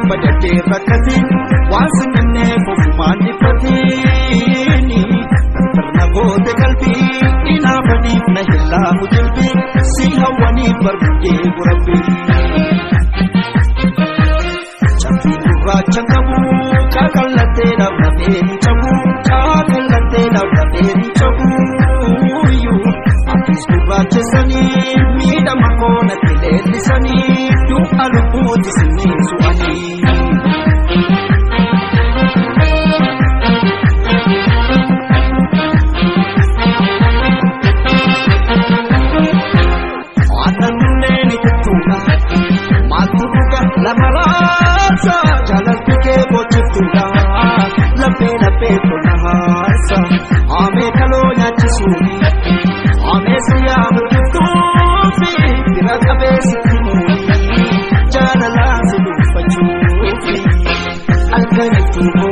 badate rakkate waan sinnee fofumaan dhifatini tarna goote qalbii inaafaniif na hillaamu jilbii si hawwaniif barbadee gurabbii cabbii gurraacha qabu kaakallattee dhaabbatee ni cabu kaakallattee dhaabbatee ni cabu akkas gurraacha sanii miidhama koonatti leellisanii du'a lubbuutti sinnee su'anii. Lamarasa jalalti kee bochiftuudha laphee tona haasa amee kaloo nyaachisuuni amee siyyaa mul'iftuufi bira qabee sitti muuni jaalalaan si dhuunfachuufi alkanittuu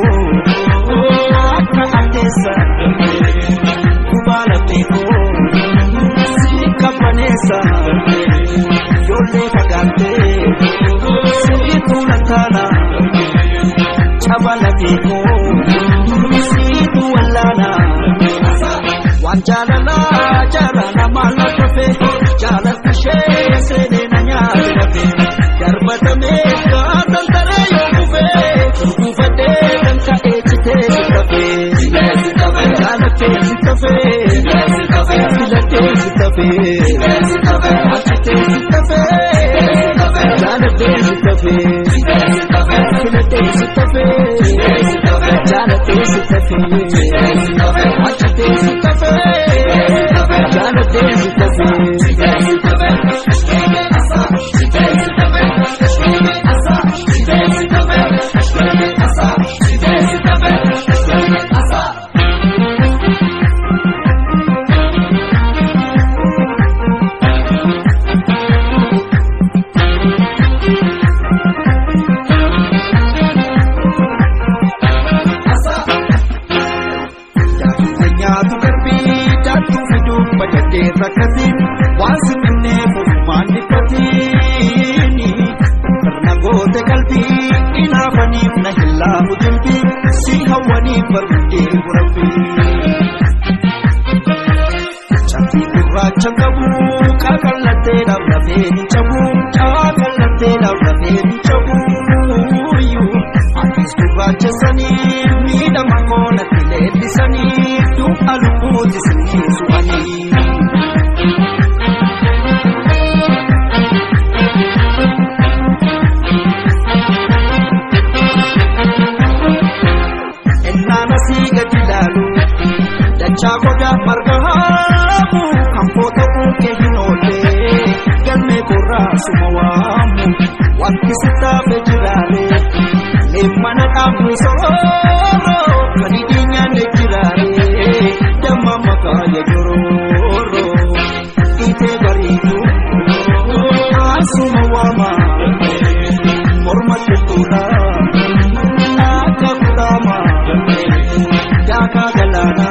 akka addeessa kubaa laphee si qabbaneessa ijoollee fagaattee. Situ nakala, chabala teko. Situ walala, wanjala jala mala kafe, jala kushe sene nanya kafe. Garbata meka tantare yo kufe, kufate tanka echite kafe. Jala te kafe, sila te kafe, achite kafe. Jana desi kafe, kila desi kafe. Jana desi kafe, acha desi kafe. Jana desi kafe. Rakkate waan sinnee fofumaan dhifatini tarna goote qalbii inaafaniif na hillaamu jilbii si hawwaniif barbadee gurabbii cabbii gurraacha qabu kaakallattee dhaabbatee ni cabu kaakallattee dhaabbatee ni cabu akkas gurraacha sanii miidhama koonatti leellisanii du'a lubbuutti sinnee su'anii. Chagoda margahamu kamfota uke hinole galme korasu mawamu wakisita fejirale lemana kamu soro kanidinya nekirale dama makaya jororo ite baridu asu mawama morma ketula akakudama daka galana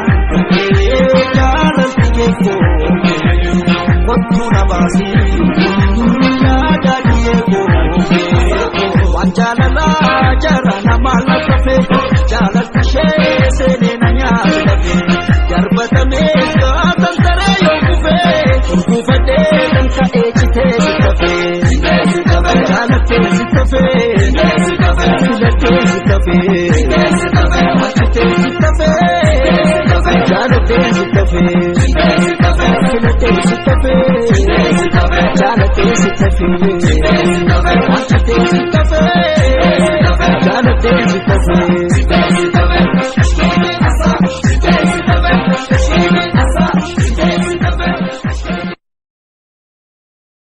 Wattuna basi, yada diego. Wanjala la jara na mala kafe, jala kushe sene nanya kafe. Garbata meka tantare yo kufe, kufate tanka echite kafe. Jala tezi kafe, kila tezi kafe, achite kafe. Jala tezi kafe, kila tezi kafe. Jala tezi kafe, achite kafe. Jala tezi kafe.